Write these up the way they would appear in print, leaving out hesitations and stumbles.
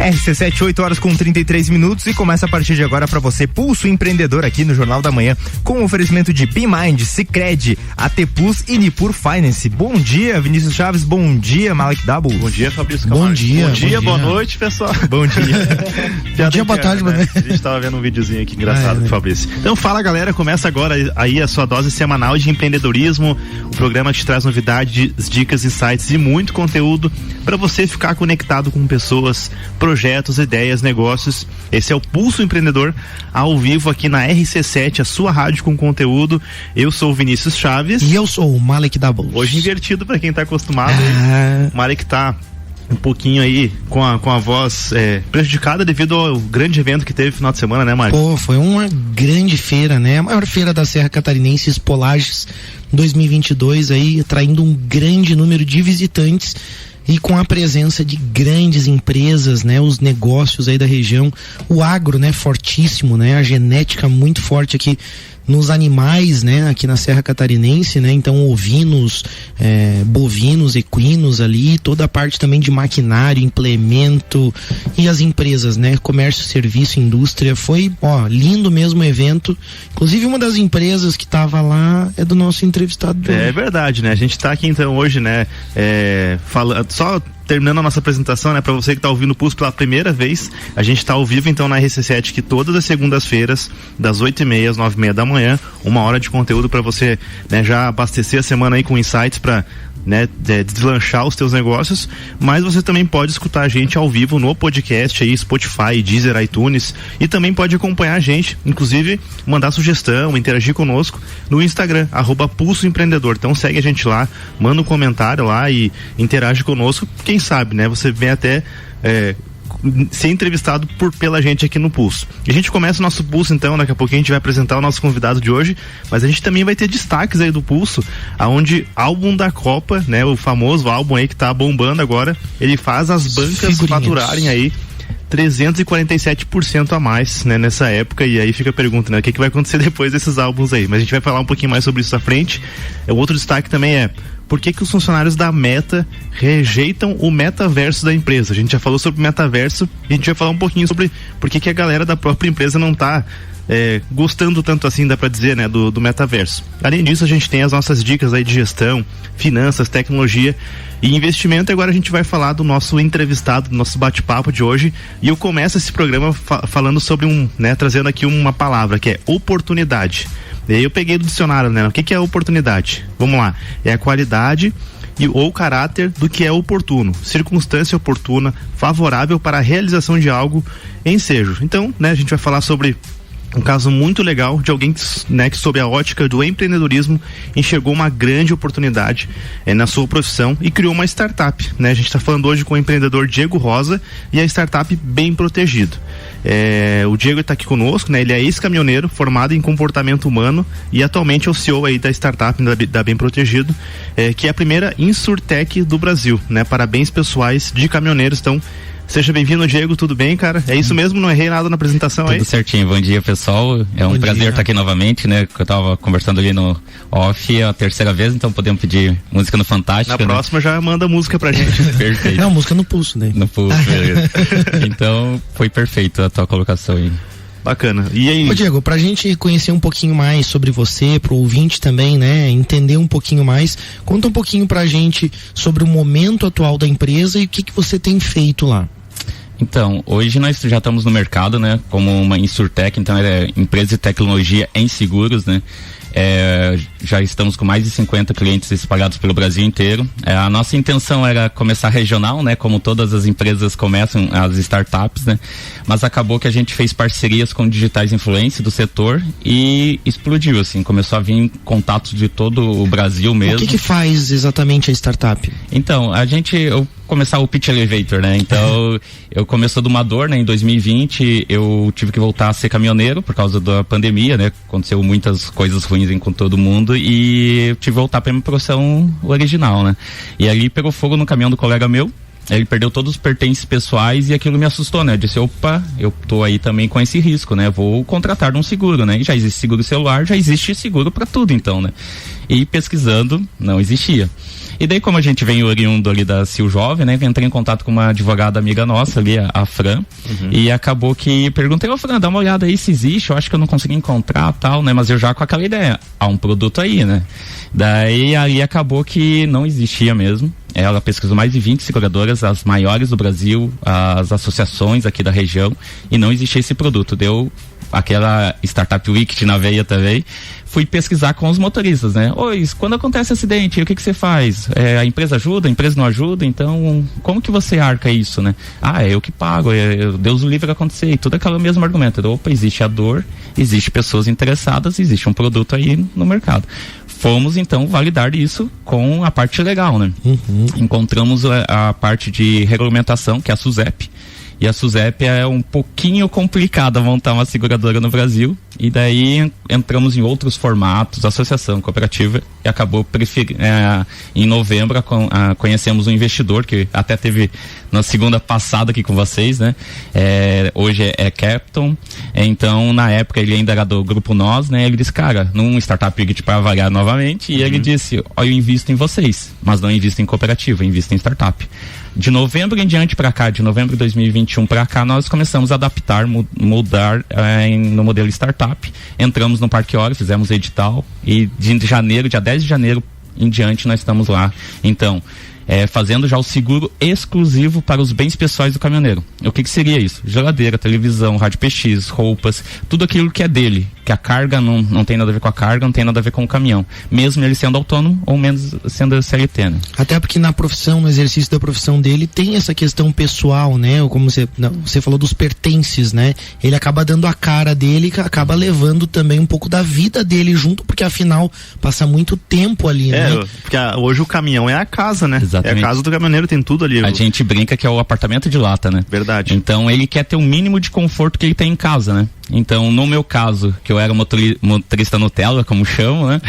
RC7, 8 horas com 33 minutos e começa a partir de agora para você Pulso Empreendedor aqui no Jornal da Manhã com o oferecimento de BeMind, Sicredi, AT Plus e Nipur Finance. Bom dia, Vinícius Chaves, bom dia, Malek Double. Bom dia, Fabrício Camargo. Bom dia, boa noite, pessoal. Bom dia. Bom dia, boa tarde, né? A gente tava vendo um videozinho aqui engraçado do Fabrício. Então fala, galera, começa agora aí a sua dose semanal de empreendedorismo, o programa que te traz novidades, dicas, insights e muito conteúdo para você ficar conectado com pessoas, projetos, ideias, negócios. Esse é o Pulso Empreendedor ao vivo aqui na RC7, a sua rádio com conteúdo. Eu sou o Vinícius Chaves. E eu sou o Malek Double. Hoje invertido para quem tá acostumado. O Malek tá um pouquinho aí com a voz prejudicada devido ao grande evento que teve no final de semana, né, Mário? Pô, foi uma grande feira, né? A maior feira da Serra Catarinense, Expolages 2022, aí atraindo um grande número de visitantes e com a presença de grandes empresas, né? Os negócios aí da região, o agro, né? Fortíssimo, né? A genética muito forte aqui nos animais, né, aqui na Serra Catarinense, né, então ovinos, bovinos, equinos ali, toda a parte também de maquinário, implemento e as empresas, né, comércio, serviço, indústria, foi, lindo mesmo o evento, inclusive uma das empresas que estava lá é do nosso entrevistado de hoje. É verdade, né, a gente tá aqui então hoje, né, só terminando a nossa apresentação, né, para você que tá ouvindo o Pulso pela primeira vez, a gente tá ao vivo então na RC7 que todas as segundas-feiras, das 8h30 às 9h30 da manhã, 1 hora de conteúdo para você, né, já abastecer a semana aí com insights para, né, deslanchar os teus negócios, mas você também pode escutar a gente ao vivo no podcast aí, Spotify, Deezer, iTunes, e também pode acompanhar a gente, inclusive mandar sugestão, interagir conosco no Instagram, @Pulso Empreendedor. Então segue a gente lá, manda um comentário lá e interage conosco, quem sabe, né, você vem até ser entrevistado pela gente aqui no Pulso. E a gente começa o nosso Pulso então, daqui a pouquinho a gente vai apresentar o nosso convidado de hoje, mas a gente também vai ter destaques aí do Pulso, aonde álbum da Copa, né, o famoso álbum aí que tá bombando agora, ele faz as bancas faturarem aí 347% a mais, né, nessa época, e aí fica a pergunta, né, o que vai acontecer depois desses álbuns aí, mas a gente vai falar um pouquinho mais sobre isso à frente. O outro destaque também é por que os funcionários da Meta rejeitam o metaverso da empresa. A gente já falou sobre o metaverso e a gente vai falar um pouquinho sobre por que a galera da própria empresa não tá gostando tanto assim, dá pra dizer, né, do metaverso. Além disso, a gente tem as nossas dicas aí de gestão, finanças, tecnologia e investimento. Agora a gente vai falar do nosso entrevistado, do nosso bate-papo de hoje, e eu começo esse programa falando sobre trazendo aqui uma palavra que é oportunidade. E aí eu peguei do dicionário, né? O que é oportunidade? Vamos lá. É a qualidade ou caráter do que é oportuno, circunstância oportuna, favorável para a realização de algo, ensejo. Então, né, a gente vai falar sobre um caso muito legal de alguém que, né, que sob a ótica do empreendedorismo enxergou uma grande oportunidade na sua profissão e criou uma startup, né? A gente está falando hoje com o empreendedor Diego Rosa e a startup Bem Protegido. O Diego está aqui conosco, né? Ele é ex-caminhoneiro formado em comportamento humano e atualmente é o CEO aí da startup da Bem Protegido, que é a primeira insurtech do Brasil, né? Parabéns pessoais de caminhoneiros. Então, seja bem-vindo, Diego, tudo bem, cara? É isso mesmo, não errei nada na apresentação aí? Tudo certinho, bom dia, pessoal. É um prazer estar aqui novamente, né? Eu tava conversando ali no off, é a terceira vez, então podemos pedir música no Fantástico. Na próxima já manda música pra gente. Perfeito. Não, música no Pulso, né? No Pulso, beleza. Então, foi perfeito a tua colocação aí. Bacana. E aí? Ô Diego, pra gente conhecer um pouquinho mais sobre você, pro ouvinte também, né, entender um pouquinho mais, conta um pouquinho pra gente sobre o momento atual da empresa e o que você tem feito lá. Então, hoje nós já estamos no mercado, né, como uma insurtech, então é empresa de tecnologia em seguros, né. Já estamos com mais de 50 clientes espalhados pelo Brasil inteiro. A nossa intenção era começar regional, né? Como todas as empresas começam, as startups, né? Mas acabou que a gente fez parcerias com digitais influencers do setor e explodiu, assim, começou a vir contatos de todo o Brasil mesmo. O que faz exatamente a startup? Então, eu começar o Pitch Elevator, né? Então, eu comecei de uma dor, né? Em 2020, eu tive que voltar a ser caminhoneiro por causa da pandemia, né? Aconteceu muitas coisas ruins com todo mundo e eu tive que voltar para minha profissão original, né? E ali pegou fogo no caminhão do colega meu ele perdeu todos os pertences pessoais e aquilo me assustou, né? Eu disse, opa, eu tô aí também com esse risco, né? Vou contratar um seguro, né? E já existe seguro celular, já existe seguro para tudo, então, né? E pesquisando, não existia. E daí, como a gente vem oriundo ali da Sil Jovem, né? Entrei em contato com uma advogada amiga nossa ali, a Fran, e acabou que perguntei, Fran, dá uma olhada aí se existe, eu acho que eu não consegui encontrar tal, né? Mas eu já com aquela ideia, há um produto aí, né? Daí, ali acabou que não existia mesmo. Ela pesquisou mais de 20 seguradoras, as maiores do Brasil, as associações aqui da região, e não existia esse produto. Deu aquela Startup Week na veia também. Fui pesquisar com os motoristas, né? Oi, quando acontece acidente, o que você faz? A empresa ajuda, a empresa não ajuda, então como que você arca isso, né? É eu que pago, Deus o livre acontecer, e tudo aquele mesmo argumento. Opa, existe a dor, existe pessoas interessadas, existe um produto aí no mercado. Fomos então validar isso com a parte legal, né? Encontramos a parte de regulamentação, que é a SUSEP. E a SUSEP é um pouquinho complicada montar uma seguradora no Brasil, e daí entramos em outros formatos, associação, cooperativa, e acabou em novembro conhecemos um investidor que até teve na segunda passada aqui com vocês, né? Hoje é Capton, então na época ele ainda era do Grupo Nós, né? Ele disse, cara, num Startup Week para avaliar novamente, e ele disse, eu invisto em vocês, mas não invisto em cooperativa, invisto em startup. De novembro em diante para cá, de novembro de 2021 para cá, nós começamos a adaptar, mudar no modelo startup. Entramos no Parque Hora, fizemos edital, e de janeiro, dia 10 de janeiro em diante, nós estamos lá. Então, fazendo já o seguro exclusivo para os bens pessoais do caminhoneiro. O que seria isso? Geladeira, televisão, rádio PX, roupas, tudo aquilo que é dele, que a carga não tem nada a ver com a carga, não tem nada a ver com o caminhão, mesmo ele sendo autônomo ou menos sendo CLT, né? Até porque na profissão, no exercício da profissão dele, tem essa questão pessoal, né? Ou como você falou dos pertences, né? Ele acaba dando a cara dele, acaba levando também um pouco da vida dele junto, porque afinal passa muito tempo ali, né? Porque hoje o caminhão é a casa, né? Exatamente. É a casa do caminhoneiro, tem tudo ali. A gente brinca que é o apartamento de lata, né? Verdade. Então ele quer ter o mínimo de conforto que ele tem em casa, né? Então, no meu caso, que eu era motorista Nutella, como chamo, né?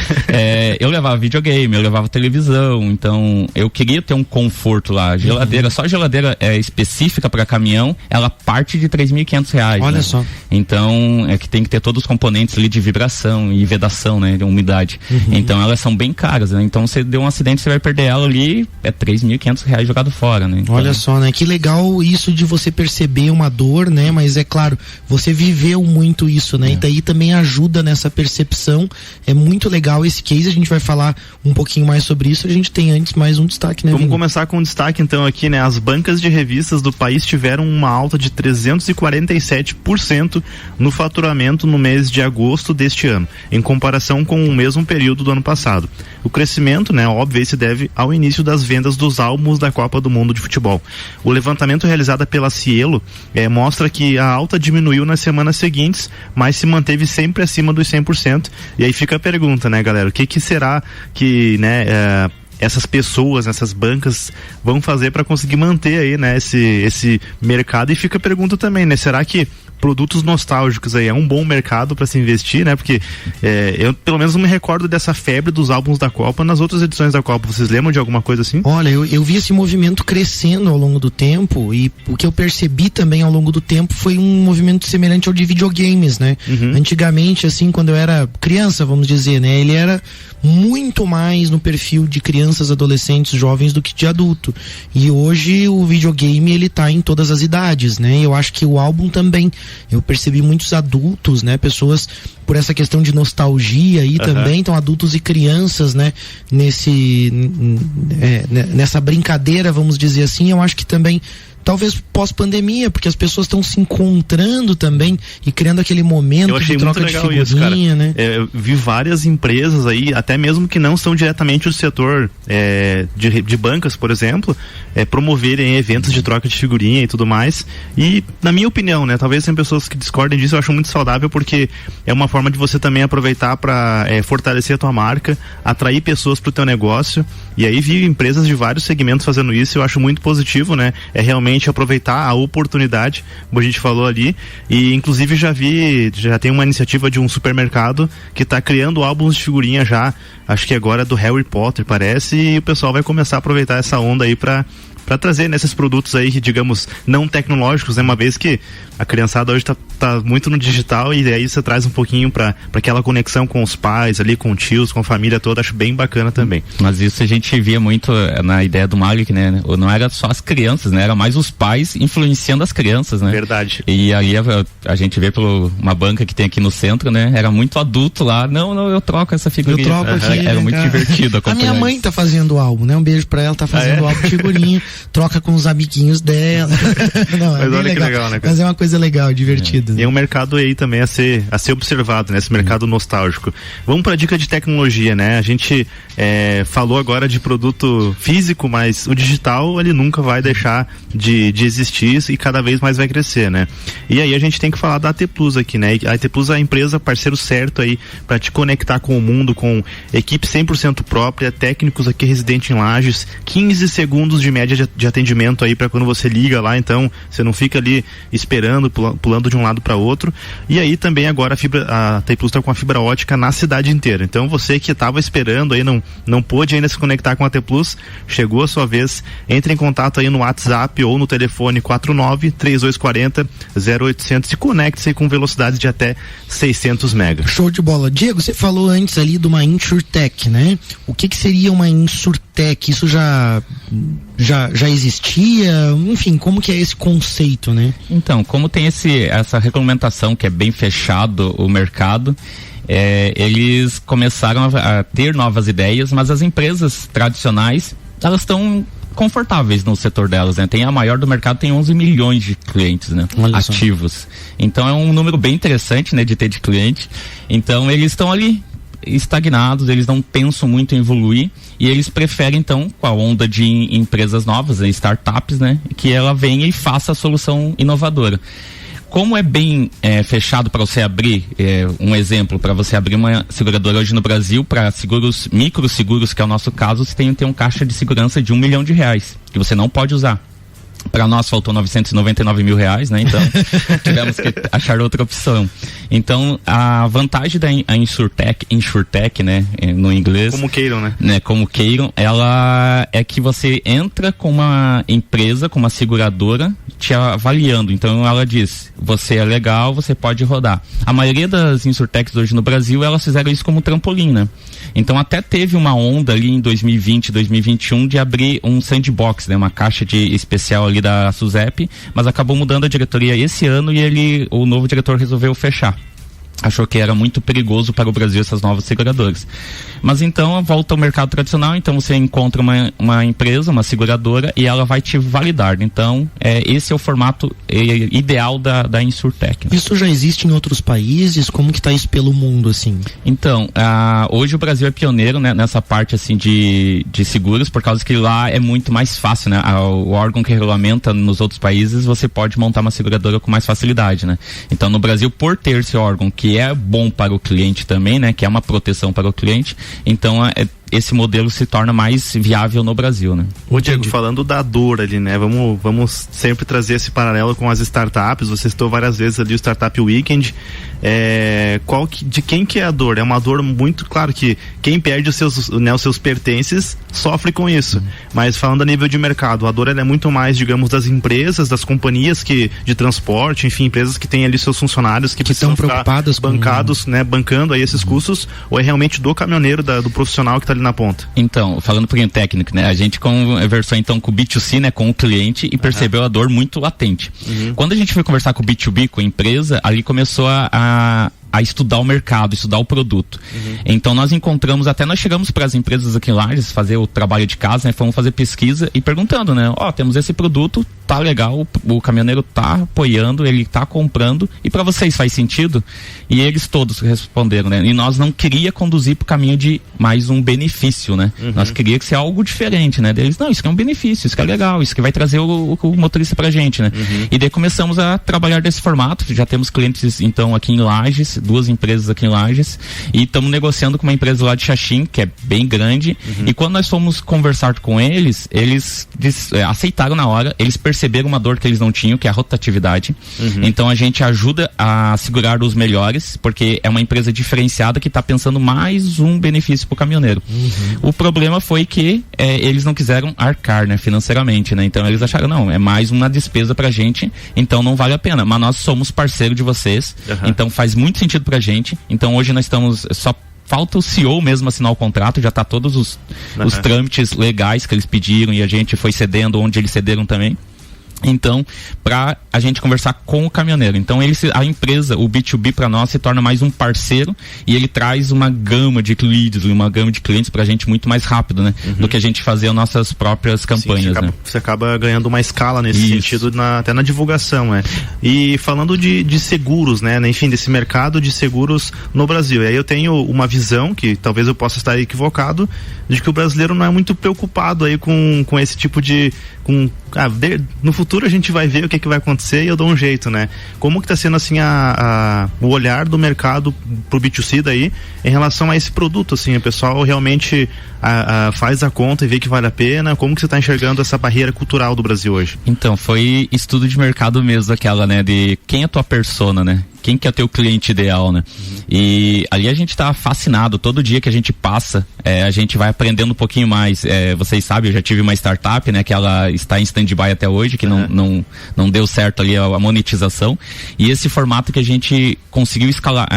Eu levava videogame, eu levava televisão, então eu queria ter um conforto lá. Geladeira, só a geladeira específica para caminhão, ela parte de R$3.500. Olha, né? Só. Então, que tem que ter todos os componentes ali de vibração e vedação, né? De umidade. Então, elas são bem caras, né? Então, você deu um acidente, você vai perder ela ali, R$3.500 jogado fora, né? Então, olha só, né? Que legal isso de você perceber uma dor, né? Mas é claro, você viveu muito isso, né? E daí também ajuda nessa percepção. É muito legal esse case, a gente vai falar um pouquinho mais sobre isso. A gente tem antes mais um destaque, né? Vamos começar com um destaque então aqui, né? As bancas de revistas do país tiveram uma alta de 347% no faturamento no mês de agosto deste ano, em comparação com o mesmo período do ano passado. O crescimento, né, óbvio, se deve ao início das vendas dos álbuns da Copa do Mundo de Futebol. O levantamento realizado pela Cielo mostra que a alta diminuiu nas semanas seguintes, mas se manteve sempre acima dos 100%. E aí fica a pergunta, né, galera? O que será que, né, essas pessoas, essas bancas vão fazer para conseguir manter aí, né, esse mercado? E fica a pergunta também, né? Será que produtos nostálgicos aí é um bom mercado para se investir, né? Porque eu pelo menos não me recordo dessa febre dos álbuns da Copa nas outras edições da Copa. Vocês lembram de alguma coisa assim? Olha, eu vi esse movimento crescendo ao longo do tempo, e o que eu percebi também ao longo do tempo foi um movimento semelhante ao de videogames, né? Antigamente, assim, quando eu era criança, vamos dizer, né? Ele era muito mais no perfil de crianças, adolescentes, jovens do que de adulto. E hoje o videogame, ele tá em todas as idades, né? Eu acho que o álbum também. Eu percebi muitos adultos, né? Pessoas por essa questão de nostalgia aí também, então adultos e crianças, né? Nessa brincadeira, vamos dizer assim, eu acho que também talvez pós-pandemia, porque as pessoas estão se encontrando também e criando aquele momento de troca de figurinha, isso, cara, né? Eu vi várias empresas aí, até mesmo que não são diretamente do setor de bancas, por exemplo, promoverem eventos de troca de figurinha e tudo mais. E, na minha opinião, né, talvez tenham pessoas que discordem disso, eu acho muito saudável, porque é uma forma de você também aproveitar para fortalecer a tua marca, atrair pessoas para o teu negócio. E aí vi empresas de vários segmentos fazendo isso, eu acho muito positivo, né? É realmente aproveitar a oportunidade, como a gente falou ali. E inclusive já tem uma iniciativa de um supermercado que está criando álbuns de figurinha já, acho que agora do Harry Potter, parece, e o pessoal vai começar a aproveitar essa onda aí para para trazer nesses produtos aí, digamos, não tecnológicos, né? Uma vez que a criançada hoje tá muito no digital, e aí você traz um pouquinho para aquela conexão com os pais ali, com tios, com a família toda, acho bem bacana também. Mas isso a gente via muito na ideia do Malik, né? Não era só as crianças, né? Era mais os pais influenciando as crianças, né? Verdade. E aí a gente vê por uma banca que tem aqui no centro, né? Era muito adulto lá, não, eu troco essa figurinha. Eu troco aqui, era muito divertido a minha mãe tá fazendo álbum, né? Um beijo pra ela, tá fazendo álbum de figurinha, troca com os amiguinhos dela. Não, mas olha que legal, né? Mas é uma coisa legal, divertida. E é um mercado aí também a ser observado, né? Esse mercado nostálgico. Vamos pra dica de tecnologia, né? A gente falou agora de produto físico, mas o digital, ele nunca vai deixar de existir e cada vez mais vai crescer, né? E aí a gente tem que falar da AT Plus aqui, né? A AT Plus é a empresa parceiro certo aí para te conectar com o mundo, com equipe 100% própria, técnicos aqui residentes em Lages, 15 segundos de média de atendimento aí para quando você liga lá, então você não fica ali esperando, pulando de um lado para outro. E aí também agora a AT Plus está com a fibra ótica na cidade inteira. Então você que estava esperando aí, não pôde ainda se conectar com a AT Plus, chegou a sua vez, entre em contato aí no WhatsApp ou no telefone 49-3240-0800 e conecte-se com velocidades de até 600 MB. Show de bola. Diego, você falou antes ali de uma InsurTech, né? O que seria uma InsurTech? Isso já existia? Enfim, como que é esse conceito, né? Então, como tem essa regulamentação que é bem fechado o mercado, eles começaram a ter novas ideias, mas as empresas tradicionais, elas estão confortáveis no setor delas, né? A maior do mercado tem 11 milhões de clientes, né? Ativos. Então é um número bem interessante, né? De ter de cliente. Então eles estão ali estagnados, eles não pensam muito em evoluir e eles preferem então, com a onda de empresas novas, né? Startups, né? Que ela venha e faça a solução inovadora. Como é bem fechado para você abrir, um exemplo, para você abrir uma seguradora hoje no Brasil, para seguros, microseguros, que é o nosso caso, você tem que ter um caixa de segurança de R$1 milhão, que você não pode usar. Para nós faltou R$999 mil, né? Então tivemos que achar outra opção. Então a vantagem da InsurTech, né? No inglês. Como queiram, né? Como queiram, ela é que você entra com uma empresa, com uma seguradora, te avaliando. Então ela diz, você é legal, você pode rodar. A maioria das InsurTechs hoje no Brasil, elas fizeram isso como trampolim, né? Então até teve uma onda ali em 2020, 2021 de abrir um sandbox, né? Uma caixa especial ali da SUSEP, mas acabou mudando a diretoria esse ano e o novo diretor resolveu fechar. Achou que era muito perigoso para o Brasil essas novas seguradoras. Mas então volta ao mercado tradicional, então você encontra uma empresa, uma seguradora, e ela vai te validar. Então esse é o formato ideal da InsurTech, né? Isso já existe em outros países? Como que está isso pelo mundo, assim? Então, hoje o Brasil é pioneiro, né, nessa parte assim de seguros, por causa que lá é muito mais fácil, né? O órgão que regulamenta nos outros países, você pode montar uma seguradora com mais facilidade, né? Então no Brasil, por ter esse órgão que é bom para o cliente também, né? Que é uma proteção para o cliente. Então, esse modelo se torna mais viável no Brasil, né? Ô Diego, falando da dor ali, né? Vamos sempre trazer esse paralelo com as startups. Você citou várias vezes ali o Startup Weekend. De quem que é a dor? É uma dor muito, claro que quem perde os seus pertences sofre com isso. Mas falando a nível de mercado, a dor ela é muito mais, digamos, das empresas, das companhias de transporte, enfim, empresas que têm ali seus funcionários que precisam ficar bancados, né? Bancando aí esses custos, ou é realmente do caminhoneiro, do profissional que está ali na ponta? Então, falando um pouquinho técnico, né? A gente conversou então com o B2C, né? Com o cliente e percebeu a dor muito latente. Quando a gente foi conversar com o B2B, com a empresa, ali começou a estudar o mercado, estudar o produto. Então nós chegamos para as empresas aqui em Lages fazer o trabalho de casa, né? Fomos fazer pesquisa e perguntando, né? Temos esse produto, tá legal, o caminhoneiro tá apoiando, ele tá comprando, e para vocês faz sentido? E eles todos responderam, né? E nós não queria conduzir pro caminho de mais um benefício, né? Nós queria que seja algo diferente, né? Deles, não, isso que é um benefício, isso que é legal, isso que vai trazer o motorista pra gente, né? E daí começamos a trabalhar desse formato, já temos clientes então aqui em Lages, duas empresas aqui em Lages, e estamos negociando com uma empresa lá de Xaxim, que é bem grande, e quando nós fomos conversar com eles aceitaram na hora, eles perceberam uma dor que eles não tinham, que é a rotatividade. Então a gente ajuda a segurar os melhores, porque é uma empresa diferenciada que está pensando mais um benefício para o caminhoneiro. O problema foi que eles não quiseram arcar, né, financeiramente, né? Então eles acharam, não, é mais uma despesa pra gente, então não vale a pena, mas nós somos parceiro de vocês, então faz muito sentido pra gente. Então hoje nós estamos, só falta o CEO mesmo assinar o contrato, já tá todos os trâmites legais que eles pediram e a gente foi cedendo onde eles cederam também. Então, para a gente conversar com o caminhoneiro. Então, a empresa, o B2B para nós se torna mais um parceiro e ele traz uma gama de leads, uma gama de clientes para a gente muito mais rápido, né? Do que a gente fazer as nossas próprias campanhas. Sim, você acaba ganhando uma escala nesse sentido, até na divulgação, né? E falando de seguros, né? Enfim, desse mercado de seguros no Brasil. E aí eu tenho uma visão, que talvez eu possa estar equivocado, de que o brasileiro não é muito preocupado aí com esse tipo de... no futuro a gente vai ver o que vai acontecer e eu dou um jeito, né? Como que tá sendo assim o olhar do mercado pro B2C daí em relação a esse produto, assim, o pessoal realmente faz a conta e vê que vale a pena? Como que você tá enxergando essa barreira cultural do Brasil hoje? Então, foi estudo de mercado mesmo, aquela, né, de quem é a tua persona, né? Quem que é teu cliente ideal, né? E ali a gente tá fascinado, todo dia que a gente passa, a gente vai aprendendo um pouquinho mais. Vocês sabem, eu já tive uma startup, né, que ela está em stand-by até hoje, que não deu certo ali a monetização, e esse formato que a gente conseguiu escalar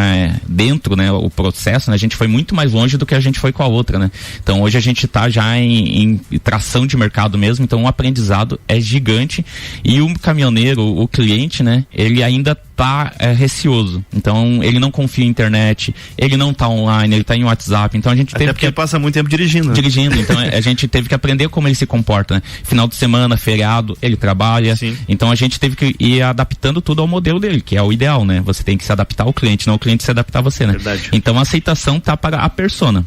dentro, né, o processo, né, a gente foi muito mais longe do que a gente foi com a outra, né? Então hoje a gente tá já em tração de mercado mesmo, então o aprendizado é gigante, e o caminhoneiro, o cliente, né, ele ainda tá receoso, então ele não confia em internet, ele não tá online, ele tá em WhatsApp, então a gente teve porque ele passa muito tempo dirigindo, então a gente teve que aprender como ele se comporta, né? Final de semana, feriado, ele trabalha. Sim. Então a gente teve que ir adaptando tudo ao modelo dele, que é o ideal, né? Você tem que se adaptar ao cliente, não o cliente se adaptar a você, né? Verdade. Então a aceitação tá para a persona,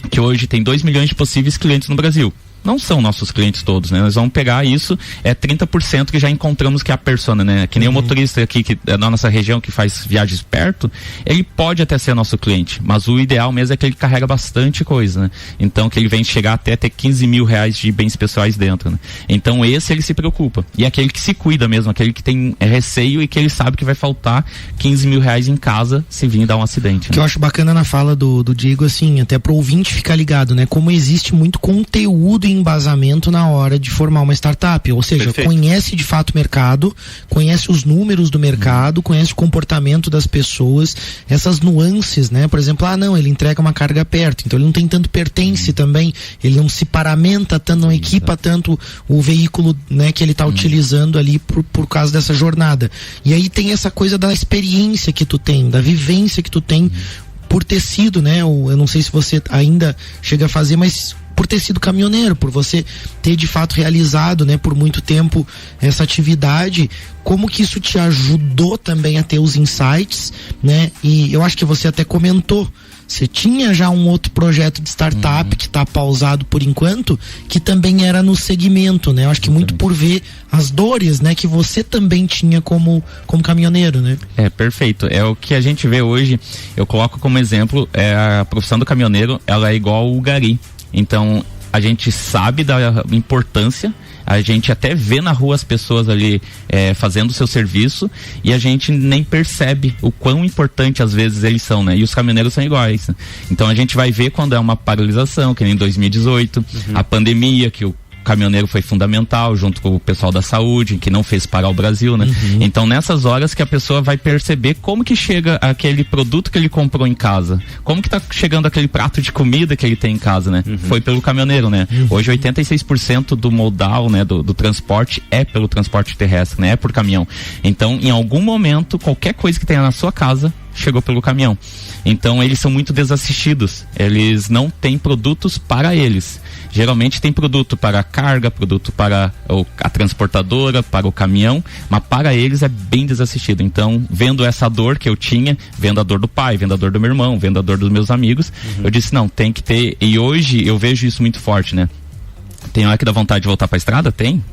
que hoje tem 2 milhões de possíveis clientes no Brasil. Não são nossos clientes todos, né? Nós vamos pegar isso, 30% que já encontramos que é a persona, né? Que nem o motorista aqui que é da nossa região que faz viagens perto, ele pode até ser nosso cliente, mas o ideal mesmo é que ele carrega bastante coisa, né? Então que ele vem chegar até ter 15 mil reais de bens pessoais dentro, né? Então esse ele se preocupa. E aquele que se cuida mesmo, aquele que tem receio e que ele sabe que vai faltar 15 mil reais em casa se vir dar um acidente. O que eu acho bacana na fala do Diego, assim, até pro ouvinte ficar ligado, né? Como existe muito conteúdo e embasamento na hora de formar uma startup, ou seja, Perfeito. Conhece de fato o mercado, conhece os números do mercado, conhece o comportamento das pessoas, essas nuances, né? Por exemplo, não, ele entrega uma carga perto, então ele não tem tanto pertence também, ele não se paramenta tanto, não equipa tanto o veículo, né, que ele está utilizando ali por causa dessa jornada. E aí tem essa coisa da experiência que tu tem, da vivência que tu tem por ter sido, né? Eu não sei se você ainda chega a fazer, mas por ter sido caminhoneiro, por você ter de fato realizado, né, por muito tempo essa atividade, como que isso te ajudou também a ter os insights, né? E eu acho que você até comentou, você tinha já um outro projeto de startup que está pausado por enquanto, que também era no segmento, né? Eu acho que muito por ver as dores, né, que você também tinha como caminhoneiro, né? Perfeito. É o que a gente vê hoje, eu coloco como exemplo, a profissão do caminhoneiro, ela é igual o gari. Então, a gente sabe da importância, a gente até vê na rua as pessoas ali fazendo o seu serviço e a gente nem percebe o quão importante às vezes eles são, né? E os caminhoneiros são iguais, né? Então a gente vai ver quando é uma paralisação, que nem em 2018, a pandemia, que o caminhoneiro foi fundamental, junto com o pessoal da saúde, que não fez parar o Brasil, né? Então nessas horas que a pessoa vai perceber como que chega aquele produto que ele comprou em casa, como que tá chegando aquele prato de comida que ele tem em casa, né? Foi pelo caminhoneiro, né? Hoje 86% do modal, né, do transporte é pelo transporte terrestre, né? É por caminhão. Então em algum momento, qualquer coisa que tenha na sua casa chegou pelo caminhão. Então eles são muito desassistidos, eles não têm produtos para eles. Geralmente tem produto para a carga, produto para a transportadora, para o caminhão, mas para eles é bem desassistido. Então, vendo essa dor que eu tinha, vendo a dor do pai, vendo a dor do meu irmão, vendo a dor dos meus amigos, eu disse, não, tem que ter, e hoje eu vejo isso muito forte, né? Tem hora que dá vontade de voltar pra estrada? Tem.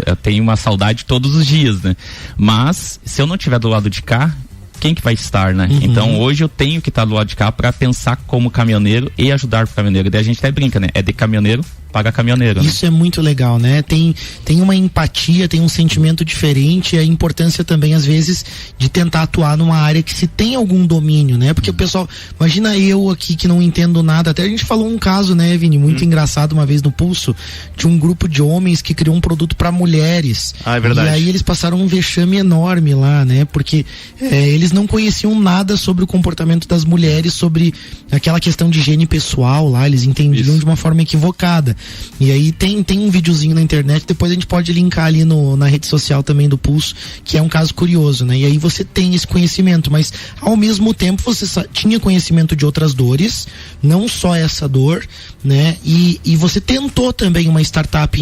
Eu tenho uma saudade todos os dias, né? Mas, se eu não estiver do lado de cá, quem que vai estar, né? Então hoje eu tenho que estar do lado de cá para pensar como caminhoneiro e ajudar o caminhoneiro. Daí a gente até brinca, né? É de caminhoneiro para caminhoneiro. Isso, né? É muito legal, né? Tem uma empatia, tem um sentimento diferente, a importância também, às vezes, de tentar atuar numa área que se tem algum domínio, né? Porque o pessoal, imagina eu aqui que não entendo nada, até a gente falou um caso, né, Vini, muito engraçado uma vez no Pulso, de um grupo de homens que criou um produto para mulheres. Ah, é verdade. E aí eles passaram um vexame enorme lá, né? Porque eles não conheciam nada sobre o comportamento das mulheres, sobre aquela questão de higiene pessoal lá, eles entendiam de uma forma equivocada. E aí tem um videozinho na internet, depois a gente pode linkar ali na rede social também do Pulso, que é um caso curioso, né? E aí você tem esse conhecimento, mas ao mesmo tempo você tinha conhecimento de outras dores, não só essa dor, né? E você tentou também uma startup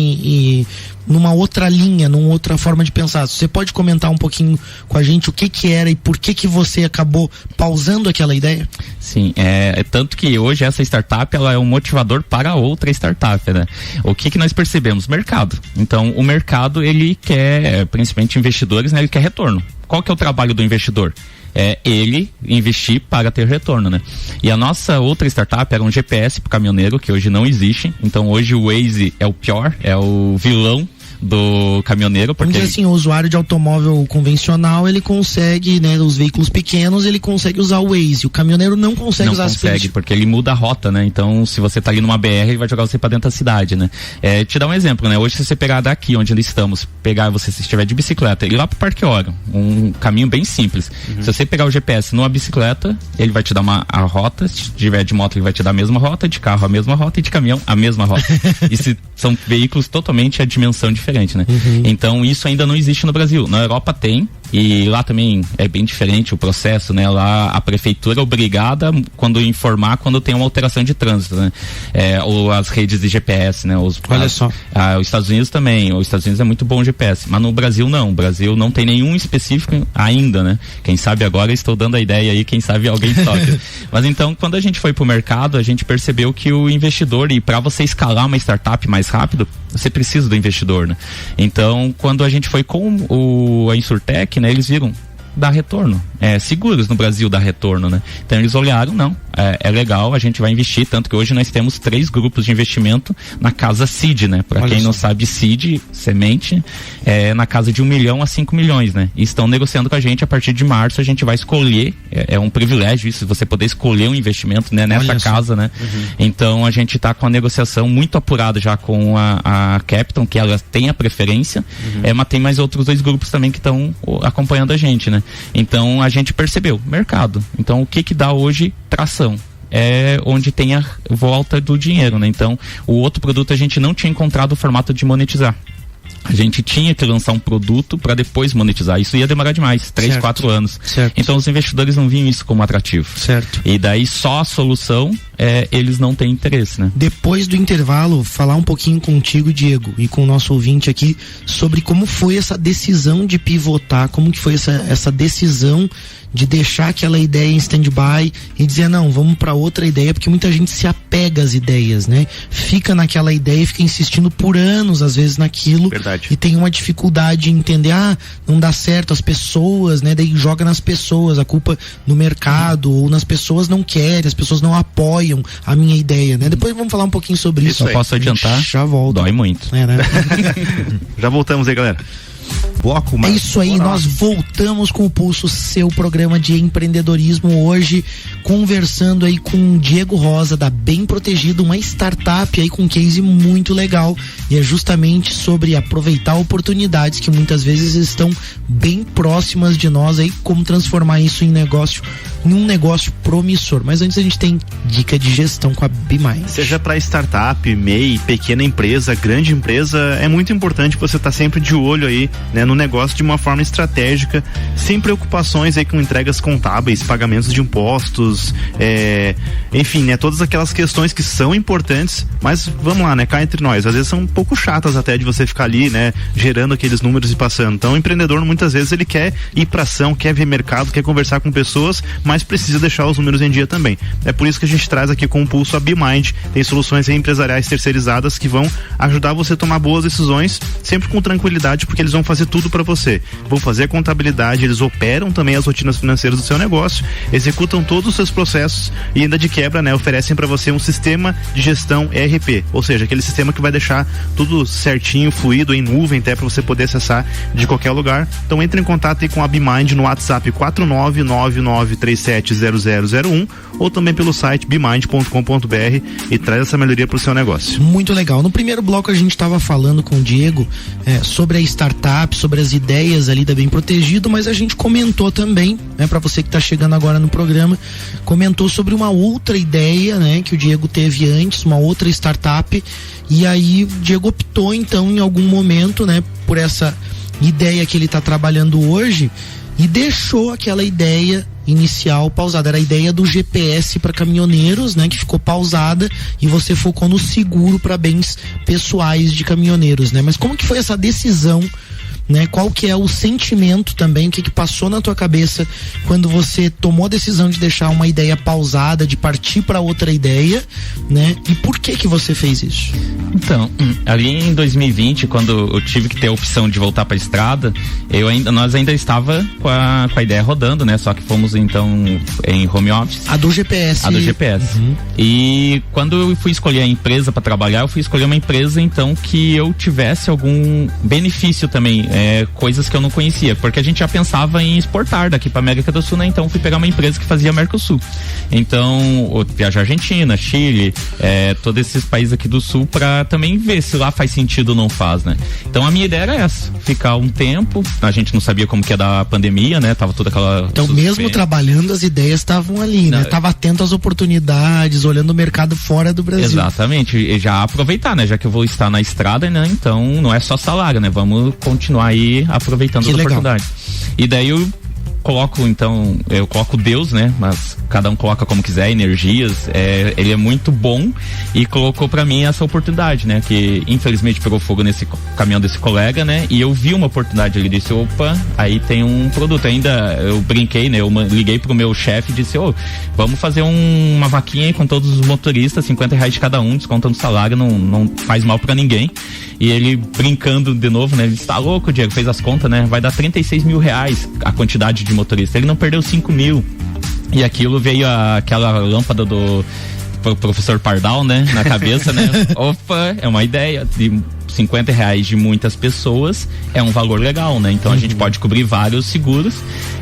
numa outra linha, numa outra forma de pensar. Você pode comentar um pouquinho com a gente o que era e por que você acabou pausando aquela ideia? Sim, tanto que hoje essa startup ela é um motivador para outra startup, né? O que nós percebemos? Mercado. Então o mercado ele quer, principalmente investidores, né? Ele quer retorno. Qual que é o trabalho do investidor? É ele investir para ter retorno, né? E a nossa outra startup era um GPS para caminhoneiro, que hoje não existe. Então hoje o Waze é o pior, é o vilão do caminhoneiro, porque assim, o usuário de automóvel convencional, ele consegue, né, os veículos pequenos, ele consegue usar o Waze, o caminhoneiro não consegue usar esse aplicativo. Porque ele muda a rota, né? Então, se você tá ali numa BR, ele vai jogar você pra dentro da cidade, né? Te dar um exemplo, né? Hoje, se você pegar daqui, onde nós estamos, se estiver de bicicleta, ir lá pro Parque Ouro, um caminho bem simples. Se você pegar o GPS numa bicicleta, ele vai te dar a rota, se tiver de moto, ele vai te dar a mesma rota, de carro a mesma rota e de caminhão a mesma rota. E se são veículos totalmente a dimensão diferente. Né? Então isso ainda não existe no Brasil. Na Europa tem, e lá também é bem diferente o processo, né? Lá a prefeitura é obrigada informar quando tem uma alteração de trânsito, né? Ou as redes de GPS, né? Olha só. Os Estados Unidos também, os Estados Unidos é muito bom o GPS, mas no Brasil não, o Brasil não tem nenhum específico ainda, né? Quem sabe agora, estou dando a ideia aí, quem sabe alguém toca. Mas então, quando a gente foi pro mercado, a gente percebeu que o investidor, e para você escalar uma startup mais rápido, você precisa do investidor, né? Então, quando a gente foi com a Insurtech, né, eles viram, dá retorno. Seguros no Brasil dá retorno, né? Então eles olharam, não, é legal, a gente vai investir, tanto que hoje nós temos 3 grupos de investimento na casa Seed, né? Para quem não sabe, Seed, semente, na casa de 1 milhão a 5 milhões, né? E estão negociando com a gente, a partir de março a gente vai escolher, é um privilégio isso, você poder escolher um investimento, né? Nessa casa, né? Então a gente tá com a negociação muito apurada já com a Captain, que ela tem a preferência, mas tem mais outros 2 grupos também que estão acompanhando a gente, né? Então a gente percebeu, mercado. Então o que dá hoje tração? É onde tem a volta do dinheiro, né? Então o outro produto a gente não tinha encontrado o formato de monetizar. A gente tinha que lançar um produto para depois monetizar. Isso ia demorar demais, 3, 4 anos. Certo. Então os investidores não viam isso como atrativo. Certo. E daí só a solução, eles não têm interesse, né? Depois do intervalo, falar um pouquinho contigo, Diego, e com o nosso ouvinte aqui, sobre como foi essa decisão de pivotar, como que foi essa decisão de deixar aquela ideia em stand-by e dizer, não, vamos para outra ideia, porque muita gente se apega às ideias, né? Fica naquela ideia e fica insistindo por anos, às vezes, naquilo. Verdade. E tem uma dificuldade em entender, não dá certo, as pessoas, né? Daí joga nas pessoas, a culpa no mercado, ou nas pessoas não querem, as pessoas não apoiam a minha ideia, né? Depois vamos falar um pouquinho sobre isso. Só posso adiantar, já volto. Dói muito. Né? Já voltamos aí, galera. Bloco, é isso aí, nós voltamos com o Pulso, seu programa de empreendedorismo, hoje conversando aí com o Diego Rosa da Bem Protegido, uma startup aí com um case muito legal, e é justamente sobre aproveitar oportunidades que muitas vezes estão bem próximas de nós aí, como transformar isso em um negócio promissor. Mas antes a gente tem dica de gestão com a BeMind. Seja para startup, MEI, pequena empresa, grande empresa, é muito importante você estar sempre de olho aí, né, no negócio de uma forma estratégica, sem preocupações aí com entregas contábeis, pagamentos de impostos, enfim, né, todas aquelas questões que são importantes, mas vamos lá, né, cá entre nós, às vezes são um pouco chatas até de você ficar ali, né, gerando aqueles números e passando. Então o empreendedor muitas vezes ele quer ir pra ação, quer ver mercado, quer conversar com pessoas, mas precisa deixar os números em dia também. É por isso que a gente traz aqui com o Pulso a BeMind, tem soluções empresariais terceirizadas que vão ajudar você a tomar boas decisões, sempre com tranquilidade, porque eles vão fazer tudo tudo para você. Vão fazer a contabilidade, eles operam também as rotinas financeiras do seu negócio, executam todos os seus processos e ainda de quebra, né, oferecem para você um sistema de gestão ERP, ou seja, aquele sistema que vai deixar tudo certinho, fluido, em nuvem, até para você poder acessar de qualquer lugar. Então entre em contato aí com a BeMind no WhatsApp 4999370001 ou também pelo site bemind.com.br e traz essa melhoria para o seu negócio. Muito legal. No primeiro bloco a gente estava falando com o Diego sobre a startup, sobre as ideias ali da Bem Protegido, mas a gente comentou também, né, para você que está chegando agora no programa, comentou sobre uma outra ideia, né, que o Diego teve antes, uma outra startup, e aí o Diego optou então em algum momento, né, por essa ideia que ele está trabalhando hoje e deixou aquela ideia inicial pausada. Era a ideia do GPS para caminhoneiros, né, que ficou pausada, e você focou no seguro para bens pessoais de caminhoneiros, né? Mas como que foi essa decisão, né? Qual que é o sentimento também, o que passou na tua cabeça quando você tomou a decisão de deixar uma ideia pausada, de partir para outra ideia, né? E por que você fez isso? Então, ali em 2020, quando eu tive que ter a opção de voltar para a estrada, nós ainda estava com a ideia rodando, né? Só que fomos então em home office. A do GPS. A do GPS. Uhum. E quando eu fui escolher a empresa para trabalhar, eu fui escolher uma empresa então que eu tivesse algum benefício também, coisas que eu não conhecia, porque a gente já pensava em exportar daqui para América do Sul, né? Então fui pegar uma empresa que fazia Mercosul. Então, viajar Argentina, Chile, todos esses países aqui do Sul, para também ver se lá faz sentido ou não faz, né? Então a minha ideia era essa, ficar um tempo, a gente não sabia como que ia dar a pandemia, né? Tava toda aquela... Então mesmo trabalhando, as ideias estavam ali, né? Tava atento às oportunidades, olhando o mercado fora do Brasil. Exatamente, e já aproveitar, né? Já que eu vou estar na estrada, né? Então não é só salário, né? Vamos continuar aí aproveitando a oportunidade. E daí eu coloco Deus, né? Mas cada um coloca como quiser, energias, ele é muito bom e colocou pra mim essa oportunidade, né? Que infelizmente pegou fogo nesse caminhão desse colega, né? E eu vi uma oportunidade, ele disse, opa, aí tem um produto. Ainda eu brinquei, né? Eu liguei pro meu chefe e disse, vamos fazer uma vaquinha aí com todos os motoristas, R$50 de cada um, descontando o salário, não faz mal pra ninguém. E ele brincando de novo, né? Ele disse, tá louco, Diego, fez as contas, né? Vai dar R$36 mil a quantidade de motorista. Ele não perdeu 5 mil. E aquilo veio aquela lâmpada do professor Pardal, né? Na cabeça, né? Opa, é uma ideia de R$50 de muitas pessoas, é um valor legal, né? Então a gente pode cobrir vários seguros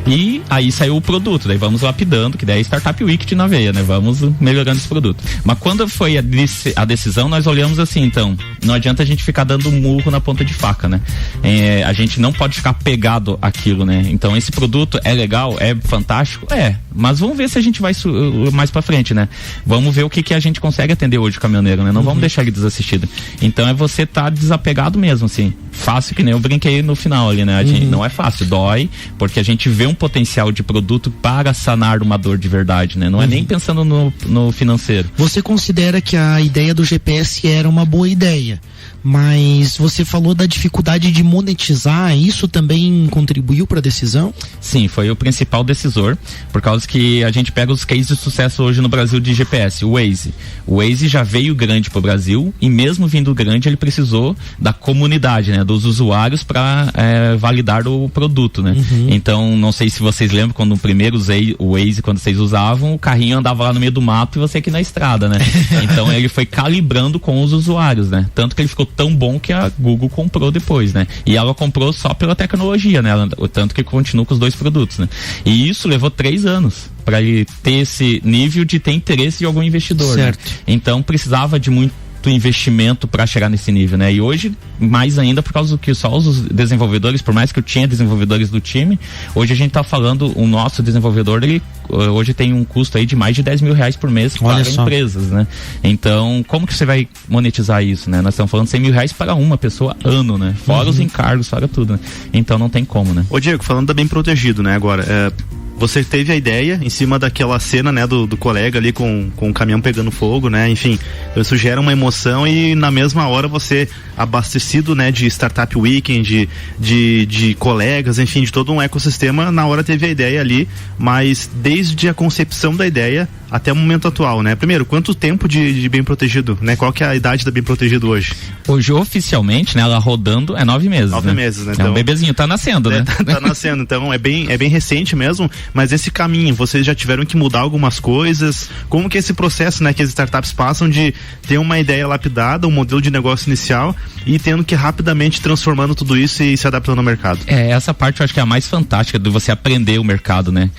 e aí saiu o produto, daí vamos lapidando, que daí é Startup Week na veia, né? Vamos melhorando esse produto. Mas quando foi a decisão, nós olhamos assim, então, não adianta a gente ficar dando murro na ponta de faca, né? A gente não pode ficar pegado àquilo, né? Então esse produto é legal, é fantástico? Mas vamos ver se a gente vai mais pra frente, né? Vamos ver o que a gente consegue atender hoje o caminhoneiro, né? Não vamos deixar ele desassistido. Então é você desapegado mesmo, assim, fácil, que nem eu brinquei no final ali, né? Não é fácil, dói, porque a gente vê um potencial de produto para sanar uma dor de verdade, né? Não é nem pensando no financeiro. Você considera que a ideia do GPS era uma boa ideia, mas você falou da dificuldade de monetizar, isso também contribuiu para a decisão? Sim, foi o principal decisor, por causa que a gente pega os cases de sucesso hoje no Brasil de GPS, o Waze. O Waze já veio grande pro Brasil e mesmo vindo grande ele precisou da comunidade, né? Dos usuários para validar o produto, né? Então, não sei se vocês lembram quando primeiro usei o Waze, quando vocês usavam, o carrinho andava lá no meio do mato e você aqui na estrada, né? Então ele foi calibrando com os usuários, né? Tanto que ele ficou tão bom que a Google comprou depois, né? E ela comprou só pela tecnologia, né? Tanto que continua com os dois produtos, né? E isso levou 3 anos para ele ter esse nível de ter interesse de algum investidor, certo, né? Então precisava de muito investimento para chegar nesse nível, né? E hoje, mais ainda, por causa do que só os desenvolvedores, por mais que eu tinha desenvolvedores do time, hoje a gente tá falando, o nosso desenvolvedor, ele hoje tem um custo aí de mais de R$10 mil por mês para empresas, né? Então, como que você vai monetizar isso, né? Nós estamos falando R$100 mil para uma pessoa ano, né? Fora os encargos, fora tudo, né? Então não tem como, né? Ô Diego, falando da Bem Protegido, né? Agora, você teve a ideia em cima daquela cena, né, do colega ali com o caminhão pegando fogo, né? Enfim, isso gera uma emoção e na mesma hora você, abastecido, né, de Startup Weekend, de colegas, enfim, de todo um ecossistema, na hora teve a ideia ali, mas desde a concepção da ideia até o momento atual, né? Primeiro, quanto tempo de bem protegido, né? Qual que é a idade da bem protegido hoje? Hoje, oficialmente, né, ela rodando é 9 meses. 9 meses, né? Então, é um bebezinho, tá nascendo, né? Tá nascendo, então é bem recente mesmo, mas esse caminho, vocês já tiveram que mudar algumas coisas? Como que é esse processo, né, que as startups passam de ter uma ideia lapidada, um modelo de negócio inicial e tendo que rapidamente transformando tudo isso e se adaptando ao mercado? Essa parte eu acho que é a mais fantástica de você aprender o mercado, né?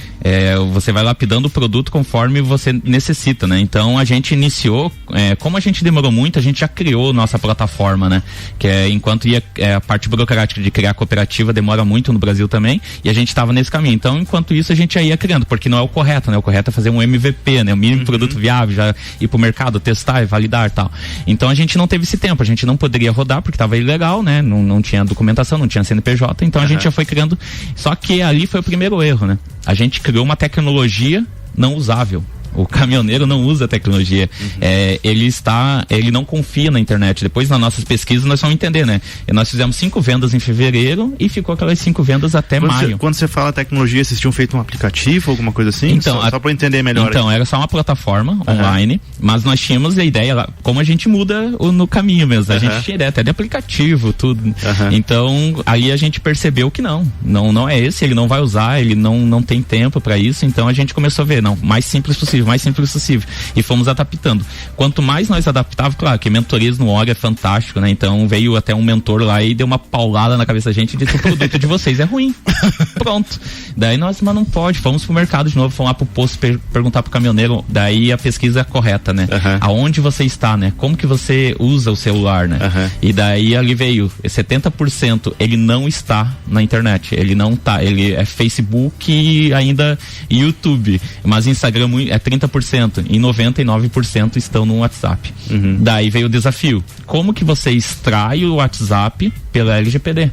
Você vai lapidando o produto conforme você necessita, né? Então a gente iniciou, como a gente demorou muito, a gente já criou nossa plataforma, né? Que enquanto ia a parte burocrática de criar cooperativa demora muito no Brasil também, e a gente estava nesse caminho. Então, enquanto isso, a gente já ia criando, porque não é o correto, né? O correto é fazer um MVP, né? O mínimo produto viável, já ir pro mercado, testar e validar e tal. Então a gente não teve esse tempo, a gente não poderia rodar porque estava ilegal, né? Não tinha documentação, não tinha CNPJ, então a gente já foi criando. Só que ali foi o primeiro erro, né? A gente criou uma tecnologia não usável. O caminhoneiro não usa tecnologia. Ele não confia na internet. Depois, nas nossas pesquisas, nós vamos entender, né? Nós fizemos 5 vendas em fevereiro e ficou aquelas 5 vendas até maio. Quando você fala tecnologia, vocês tinham feito um aplicativo, alguma coisa assim? Então, só para eu entender melhor. Então, era só uma plataforma online, mas nós tínhamos a ideia, como a gente muda no caminho mesmo. A gente tinha ideia até de aplicativo, tudo. Então, aí a gente percebeu que não é esse, ele não vai usar, ele não tem tempo para isso, então a gente começou a ver, mais simples possível. E fomos adaptando. Quanto mais nós adaptávamos, claro que mentorias no OG é fantástico, né? Então veio até um mentor lá e deu uma paulada na cabeça da gente e disse: o produto de vocês é ruim. Pronto. Daí mas não pode, fomos pro mercado de novo, fomos lá pro posto perguntar pro caminhoneiro, daí a pesquisa é correta, né? Aonde você está, né? Como que você usa o celular, né? E daí ali veio 70% ele não está na internet, ele não tá, ele é Facebook e ainda YouTube, mas Instagram é 30% e 99% estão no WhatsApp. Daí veio o desafio. Como que você extrai o WhatsApp pela LGPD?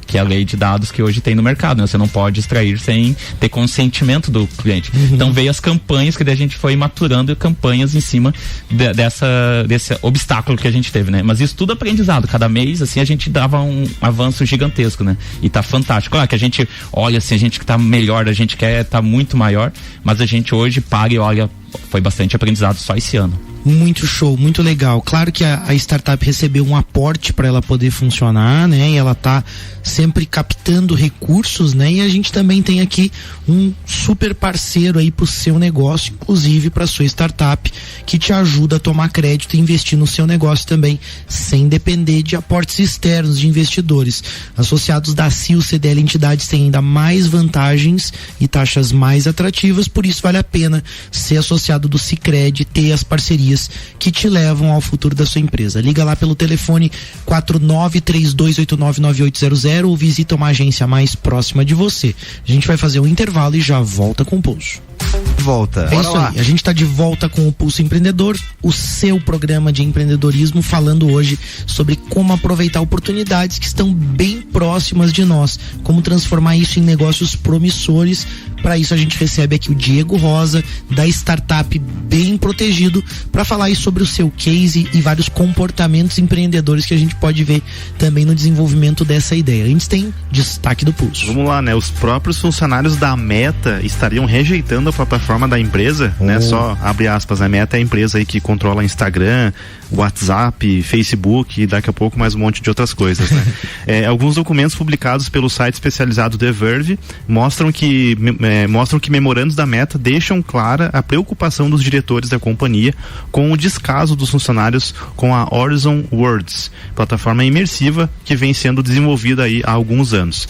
Que é a lei de dados que hoje tem no mercado, né? Você não pode extrair sem ter consentimento do cliente. Então veio as campanhas que daí a gente foi maturando campanhas em cima desse obstáculo que a gente teve, né? Mas isso tudo aprendizado. Cada mês, assim, a gente dava um avanço gigantesco, né? E tá fantástico. Claro que a gente olha assim, a gente que tá melhor, a gente quer tá muito maior, mas a gente hoje para e olha, foi bastante aprendizado só esse ano. Muito show, muito legal. Claro que a startup recebeu um aporte para ela poder funcionar, né? E ela tá sempre captando recursos, né? E a gente também tem aqui um super parceiro aí pro seu negócio, inclusive para sua startup, que te ajuda a tomar crédito e investir no seu negócio também, sem depender de aportes externos de investidores. Associados da CIL CDL Entidades têm ainda mais vantagens e taxas mais atrativas, por isso vale a pena ser associado do Sicredi, ter as parcerias que te levam ao futuro da sua empresa. Liga lá pelo telefone 4932899800 ou visita uma agência mais próxima de você. A gente vai fazer um intervalo e já volta com o Pulso. Volta. É isso aí, a gente está de volta com o Pulso Empreendedor, o seu programa de empreendedorismo, falando hoje sobre como aproveitar oportunidades que estão bem próximas de nós, como transformar isso em negócios promissores. Para isso a gente recebe aqui o Diego Rosa, da startup Bem Protegido, para falar aí sobre o seu case e vários comportamentos empreendedores que a gente pode ver também no desenvolvimento dessa ideia. Antes tem destaque do Pulso. Vamos lá, né? Os próprios funcionários da Meta estariam rejeitando a plataforma da empresa, né? Só abre aspas, a Meta é a empresa aí que controla Instagram, WhatsApp, Facebook e daqui a pouco mais um monte de outras coisas, né? Alguns documentos publicados pelo site especializado The Verve mostram que memorandos da Meta deixam clara a preocupação dos diretores da companhia com o descaso dos funcionários com a Horizon Worlds, plataforma imersiva que vem sendo desenvolvida aí há alguns anos.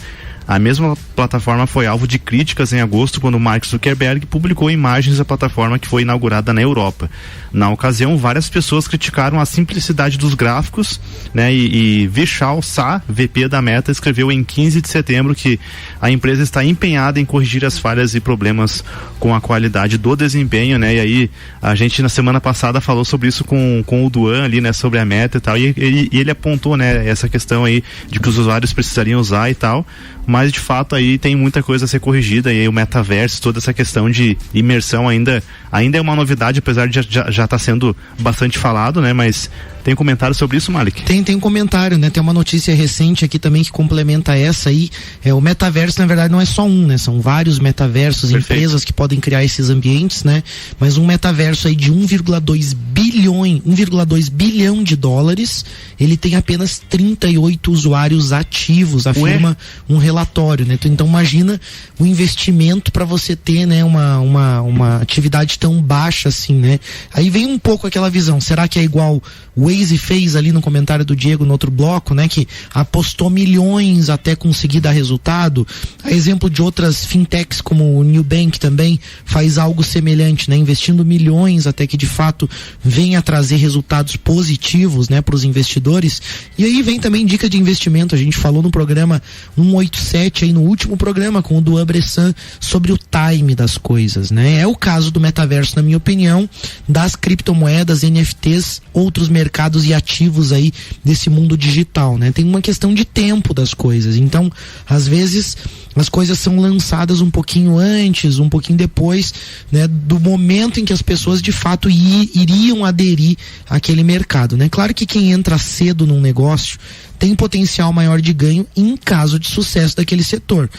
A mesma plataforma foi alvo de críticas em agosto, quando Mark Zuckerberg publicou imagens da plataforma que foi inaugurada na Europa. Na ocasião, várias pessoas criticaram a simplicidade dos gráficos, né? E Vishal Shah, VP da Meta, escreveu em 15 de setembro que a empresa está empenhada em corrigir as falhas e problemas com a qualidade do desempenho, né? E aí, a gente na semana passada falou sobre isso com o Duan ali, né? Sobre a Meta e tal, e ele apontou, né? Essa questão aí de que os usuários precisariam usar e tal, mas de fato aí tem muita coisa a ser corrigida, e aí o metaverso, toda essa questão de imersão ainda é uma novidade, apesar de já estar sendo bastante falado, né? Mas Tem comentário sobre isso, Malik? Tem um comentário, né? Tem uma notícia recente aqui também que complementa essa aí. O metaverso, na verdade, não é só um, né? São vários metaversos, empresas que podem criar esses ambientes, né? Mas um metaverso aí de 1,2 bilhão de dólares, ele tem apenas 38 usuários ativos, afirma um relatório, né? Então imagina o investimento para você ter, né, uma atividade tão baixa assim, né? Aí vem um pouco aquela visão, será que é igual o Waze fez ali no comentário do Diego no outro bloco, né? Que apostou milhões até conseguir dar resultado. A exemplo de outras fintechs como o Nubank também faz algo semelhante, né? Investindo milhões até que de fato venha trazer resultados positivos, né, para os investidores. E aí vem também dica de investimento. A gente falou no programa 187 aí no último programa com o Duan Bressan sobre o time das coisas, né? É o caso do metaverso, na minha opinião, das criptomoedas, NFTs, outros mercados e ativos aí desse mundo digital, né? Tem uma questão de tempo das coisas. Então, às vezes as coisas são lançadas um pouquinho antes, um pouquinho depois, né, do momento em que as pessoas de fato iriam aderir àquele mercado, né? Claro que quem entra cedo num negócio tem potencial maior de ganho em caso de sucesso daquele setor,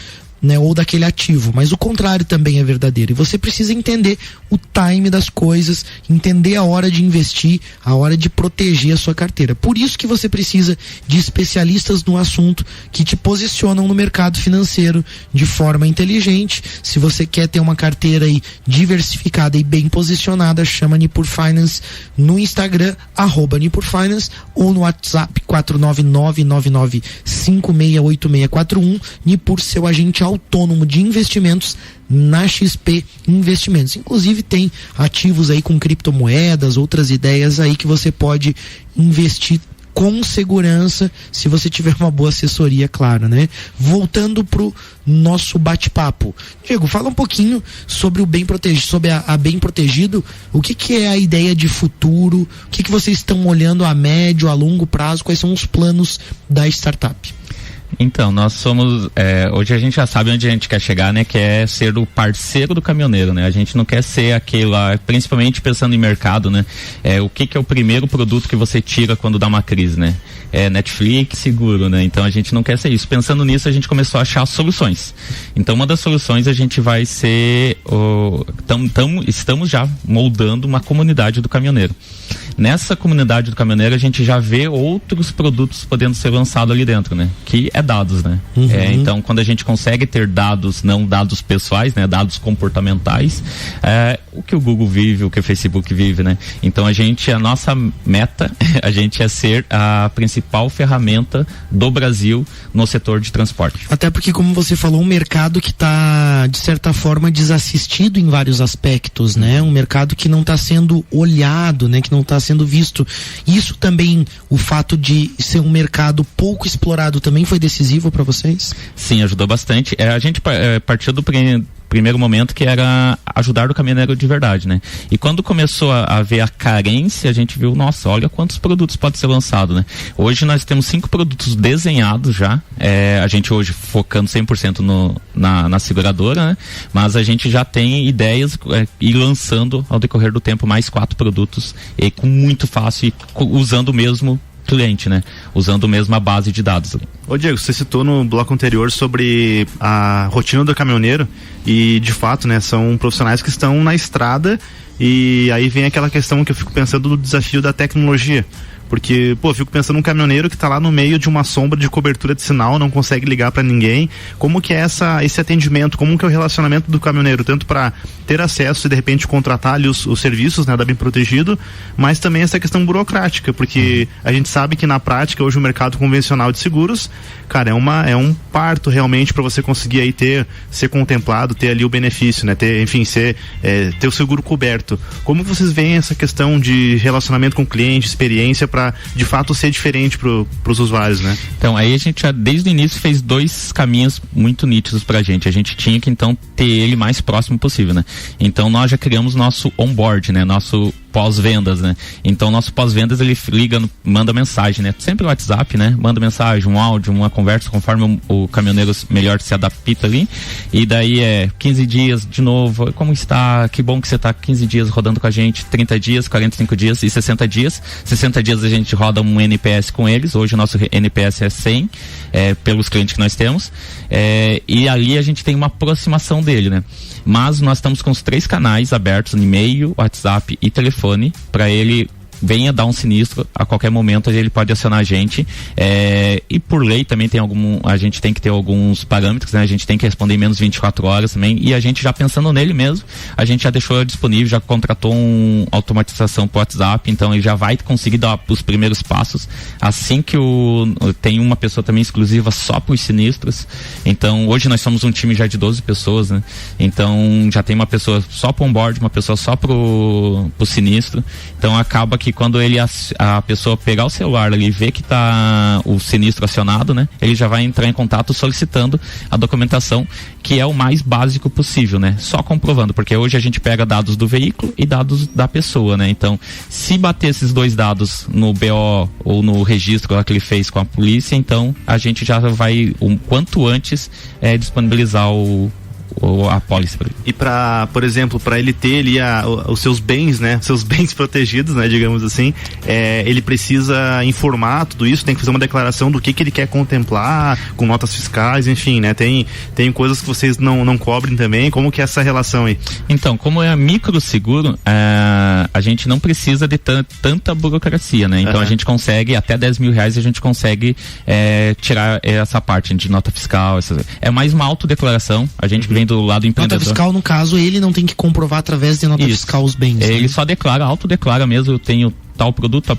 né, ou daquele ativo, mas o contrário também é verdadeiro, e você precisa entender o time das coisas, entender a hora de investir, a hora de proteger a sua carteira. Por isso que você precisa de especialistas no assunto que te posicionam no mercado financeiro de forma inteligente. Se você quer ter uma carteira aí diversificada e bem posicionada, chama Nipur Finance no Instagram, @NipurFinance, ou no WhatsApp 49999568641. Nipur, seu agente autônomo de investimentos na XP Investimentos. Inclusive tem ativos aí com criptomoedas, outras ideias aí que você pode investir com segurança, se você tiver uma boa assessoria, claro, né? Voltando pro nosso bate-papo. Diego, fala um pouquinho sobre o Bem Protegido, sobre a Bem Protegido. O que é a ideia de futuro? O que vocês estão olhando a médio, a longo prazo? Quais são os planos da startup? Então, nós somos, hoje a gente já sabe onde a gente quer chegar, né? Que é ser o parceiro do caminhoneiro, né? A gente não quer ser aquele lá, principalmente pensando em mercado, né? O que é o primeiro produto que você tira quando dá uma crise, né? Netflix, seguro, né? Então a gente não quer ser isso. Pensando nisso, a gente começou a achar soluções. Então uma das soluções a gente vai ser, estamos já moldando uma comunidade do caminhoneiro. Nessa comunidade do caminhoneiro a gente já vê outros produtos podendo ser lançados ali dentro, né? Que é dados, né? Uhum. Então quando a gente consegue ter dados, não dados pessoais, né? Dados comportamentais, o que o Google vive, o que o Facebook vive, né? Então a nossa meta, a gente é ser a principal ferramenta do Brasil no setor de transporte. Até porque, como você falou, um mercado que está, de certa forma, desassistido em vários aspectos, né? Um mercado que não está sendo olhado, né? Que não está sendo visto. Isso também, o fato de ser um mercado pouco explorado, também foi decisivo para vocês? Sim, ajudou bastante. A gente partiu do primeiro momento que era ajudar o caminhoneiro de verdade, né? E quando começou a ver a carência, a gente viu, nossa, olha quantos produtos pode ser lançado, né? Hoje nós temos 5 produtos desenhados já, a gente hoje focando 100% na seguradora, né? Mas a gente já tem ideias e lançando ao decorrer do tempo mais 4 produtos com muito fácil e usando o mesmo cliente, né? Usando mesmo a base de dados. Ô Diego, você citou no bloco anterior sobre a rotina do caminhoneiro e de fato, né, são profissionais que estão na estrada, e aí vem aquela questão que eu fico pensando do desafio da tecnologia. Porque, eu fico pensando num caminhoneiro que está lá no meio de uma sombra de cobertura de sinal, não consegue ligar para ninguém. Como que é esse atendimento? Como que é o relacionamento do caminhoneiro? Tanto para ter acesso e de repente contratar ali os serviços, né, da Bem Protegido, mas também essa questão burocrática, porque a gente sabe que na prática hoje o mercado convencional de seguros, cara, é um parto realmente para você conseguir aí ser contemplado, ter ali o benefício, né? Ter o seguro coberto. Como vocês veem essa questão de relacionamento com o cliente, experiência para de fato ser diferente para os usuários, né? Então aí a gente já desde o início fez 2 caminhos muito nítidos pra gente. A gente tinha que então ter ele mais próximo possível, né? Então nós já criamos nosso onboard, né? Nosso pós-vendas, né? Então, nosso pós-vendas, ele liga, manda mensagem, né? Sempre no WhatsApp, né? Manda mensagem, um áudio, uma conversa, conforme o caminhoneiro melhor se adapta ali. E daí 15 dias de novo, como está? Que bom que você está 15 dias rodando com a gente, 30 dias, 45 dias e 60 dias. 60 dias a gente roda um NPS com eles. Hoje o nosso NPS é 100, pelos clientes que nós temos. E ali a gente tem uma aproximação dele, né? Mas nós estamos com os 3 canais abertos, e-mail, WhatsApp e telefone, para ele venha dar um sinistro, a qualquer momento ele pode acionar a gente, e por lei também a gente tem que ter alguns parâmetros, né? A gente tem que responder em menos 24 horas também, e a gente já pensando nele mesmo, a gente já deixou disponível, já contratou uma automatização pro WhatsApp, então ele já vai conseguir dar os primeiros passos, assim que tem uma pessoa também exclusiva só pros sinistros. Então hoje nós somos um time já de 12 pessoas, né? Então já tem uma pessoa só pro onboard, uma pessoa só pro sinistro, então acaba que quando a pessoa pegar o celular ali e ver que tá o sinistro acionado, né? Ele já vai entrar em contato solicitando a documentação, que é o mais básico possível, né? Só comprovando, porque hoje a gente pega dados do veículo e dados da pessoa, né? Então, se bater esses 2 dados no BO ou no registro lá que ele fez com a polícia, então a gente já vai, o quanto antes, disponibilizar a pólice. E por exemplo, para ele ter ali os seus bens, né? Seus bens protegidos, né? Digamos assim, ele precisa informar tudo isso, tem que fazer uma declaração do que ele quer contemplar, com notas fiscais, enfim, né? Tem coisas que vocês não cobrem também, como que é essa relação aí? Então, como é microseguro, a gente não precisa de tanta burocracia, né? Então a gente consegue, até R$10.000 a gente consegue tirar essa parte de nota fiscal, é mais uma autodeclaração, a gente vem do lado empreendedor. Nota fiscal, no caso, ele não tem que comprovar através de nota fiscal os bens. Ele só autodeclara mesmo, eu tenho tal produto,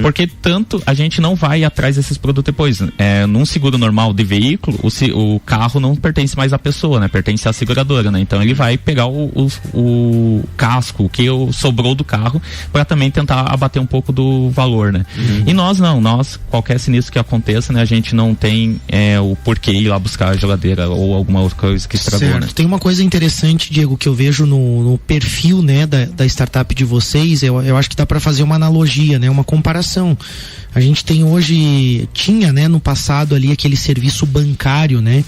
porque tanto a gente não vai atrás desses produtos depois. Num seguro normal de veículo, o carro não pertence mais à pessoa, né? Pertence à seguradora, né? Então ele vai pegar o casco, o que sobrou do carro, para também tentar abater um pouco do valor, né? E nós qualquer sinistro que aconteça, né? A gente não tem o porquê ir lá buscar a geladeira ou alguma outra coisa que estragou, certo, né? Tem uma coisa interessante, Diego, que eu vejo no perfil, né, da startup de vocês, eu acho que dá para fazer uma analogia, né, uma comparação. A gente tinha, né, no passado ali aquele serviço bancário, né,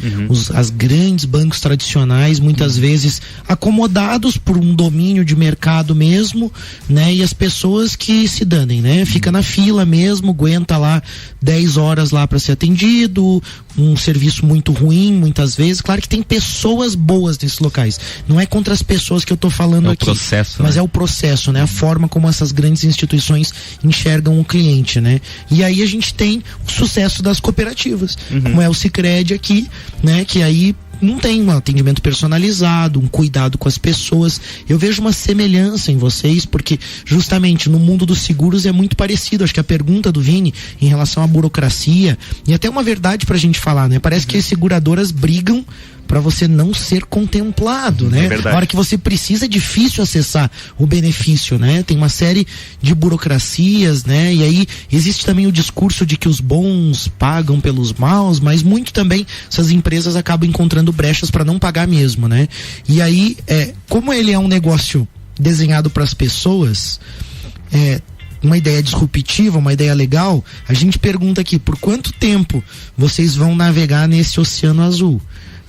as grandes bancos tradicionais, muitas vezes acomodados por um domínio de mercado mesmo, né, e as pessoas que se danem, né, fica na fila mesmo, aguenta lá 10 horas lá para ser atendido, um serviço muito ruim muitas vezes. Claro que tem pessoas boas nesses locais, não é contra as pessoas que eu tô falando aqui, processo, mas né? É o processo, né, a forma como essas grandes instituições enxergam o cliente, né. E aí a gente tem o sucesso das cooperativas, como é o Sicredi aqui, né, que aí não tem um atendimento personalizado, um cuidado com as pessoas. Eu vejo uma semelhança em vocês, porque justamente no mundo dos seguros é muito parecido. Acho que a pergunta do Vini em relação à burocracia, e até uma verdade pra gente falar, né? Parece que as seguradoras brigam para você não ser contemplado, né? É a hora que você precisa, é difícil acessar o benefício, né? Tem uma série de burocracias, né? E aí existe também o discurso de que os bons pagam pelos maus, mas muito também essas empresas acabam encontrando brechas para não pagar mesmo, né? E aí, como ele é um negócio desenhado para as pessoas, uma ideia disruptiva, uma ideia legal, a gente pergunta aqui, por quanto tempo vocês vão navegar nesse oceano azul?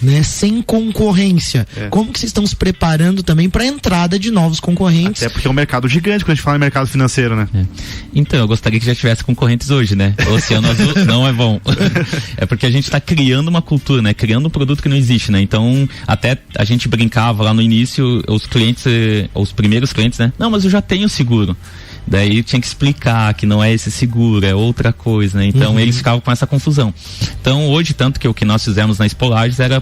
Né, sem concorrência. Como que vocês estão se preparando também para a entrada de novos concorrentes? Até porque é um mercado gigante quando a gente fala em mercado financeiro, né? Então, eu gostaria que já tivesse concorrentes hoje, né? O Oceano Azul não é bom. É porque a gente está criando uma cultura, né? Criando um produto que não existe, né? Então, até a gente brincava lá no início, os primeiros clientes, né? Não, mas eu já tenho seguro. Daí tinha que explicar que não é esse seguro, é outra coisa, né? Então eles ficavam com essa confusão. Então hoje, tanto que o que nós fizemos na Espolages era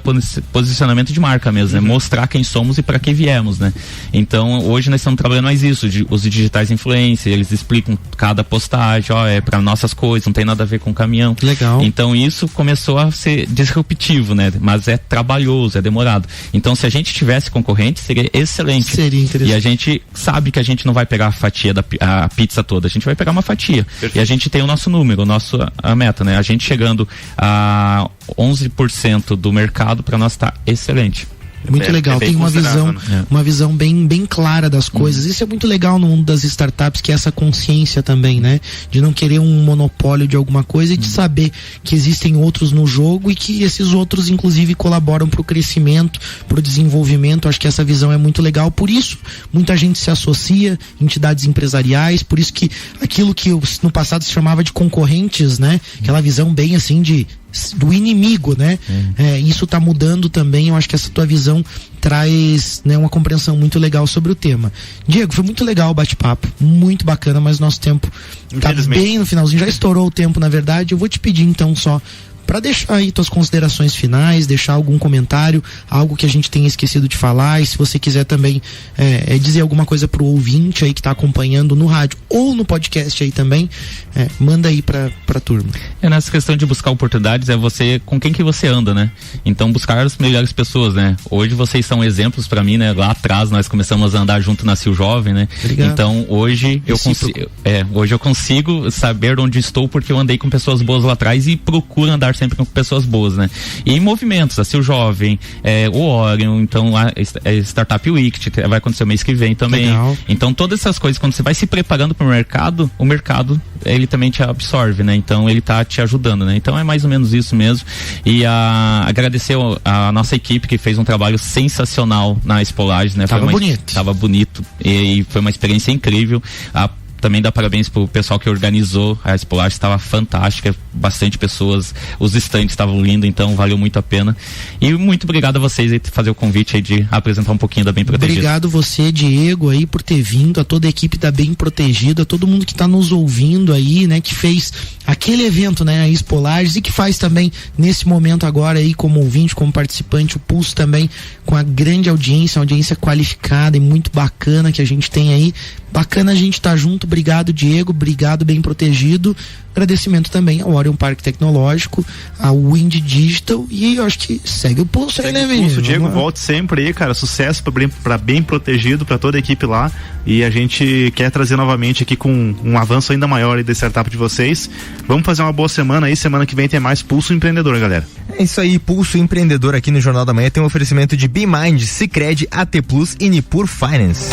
posicionamento de marca mesmo, né? Mostrar quem somos e para que viemos, né? Então hoje nós estamos trabalhando mais isso, os digitais influencers, eles explicam cada postagem, é para nossas coisas, não tem nada a ver com caminhão. Legal. Então isso começou a ser disruptivo, né? Mas é trabalhoso, é demorado. Então se a gente tivesse concorrente, seria excelente. Seria interessante. E a gente sabe que a gente não vai pegar a fatia a pizza toda, a gente vai pegar uma fatia. Perfeito. E a gente tem o nosso número, a meta, né? A gente chegando a 11% do mercado, para nós tá excelente. Muito legal, tem uma visão bem clara das coisas. Isso é muito legal no mundo das startups, que é essa consciência também, né? De não querer um monopólio de alguma coisa e de saber que existem outros no jogo e que esses outros, inclusive, colaboram para o crescimento, para o desenvolvimento. Acho que essa visão é muito legal. Por isso, muita gente se associa, entidades empresariais, por isso que aquilo que no passado se chamava de concorrentes, né? Aquela visão bem assim do inimigo, né? Isso tá mudando também. Eu acho que essa tua visão traz, né, uma compreensão muito legal sobre o tema. Diego, foi muito legal o bate-papo, muito bacana, mas nosso tempo tá bem no finalzinho, já estourou o tempo, na verdade. Eu vou te pedir então só para deixar aí tuas considerações finais, deixar algum comentário, algo que a gente tenha esquecido de falar, e se você quiser também dizer alguma coisa pro ouvinte aí que tá acompanhando no rádio ou no podcast aí também, manda aí pra turma. Nessa questão de buscar oportunidades, você, com quem que você anda, né? Então buscar as melhores pessoas, né? Hoje vocês são exemplos para mim, né? Lá atrás nós começamos a andar junto na Sil Jovem, né? Obrigado. Então hoje eu consigo saber onde estou porque eu andei com pessoas boas lá atrás e procuro andar sempre com pessoas boas, né? E em movimentos, a Sil Jovem, o Orion, então a Startup Week, que vai acontecer o mês que vem também. Legal. Então todas essas coisas, quando você vai se preparando para o mercado, ele também te absorve, né? Então ele tá te ajudando, né? Então é mais ou menos isso mesmo. E agradecer a nossa equipe que fez um trabalho sensacional na Espolage, né? Tava bonito e foi uma experiência incrível. Também dá parabéns pro pessoal que organizou a Espolage, estava fantástica, bastante pessoas, os stands estavam lindos, então valeu muito a pena. E muito obrigado a vocês aí por fazer o convite aí de apresentar um pouquinho da Bem Protegido. Obrigado você, Diego, aí por ter vindo, a toda a equipe da Bem Protegido, a todo mundo que está nos ouvindo aí, né, que fez aquele evento, né, a Espolage, e que faz também nesse momento agora aí como ouvinte, como participante, o Pulso também com a grande audiência, uma audiência qualificada e muito bacana que a gente tem aí. Bacana a gente estar junto. Obrigado, Diego. Obrigado, Bem Protegido. Agradecimento também ao Orion Parque Tecnológico, ao Wind Digital, e eu acho que segue o pulso aí, né, menino? Diego, volte sempre aí, cara. Sucesso para Bem Protegido, para toda a equipe lá. E a gente quer trazer novamente aqui com um avanço ainda maior aí da startup de vocês. Vamos fazer uma boa semana aí. Semana que vem tem mais Pulso Empreendedor, galera. É isso aí, Pulso Empreendedor aqui no Jornal da Manhã tem um oferecimento de BeMind, Sicredi, AT Plus e Nipur Finance.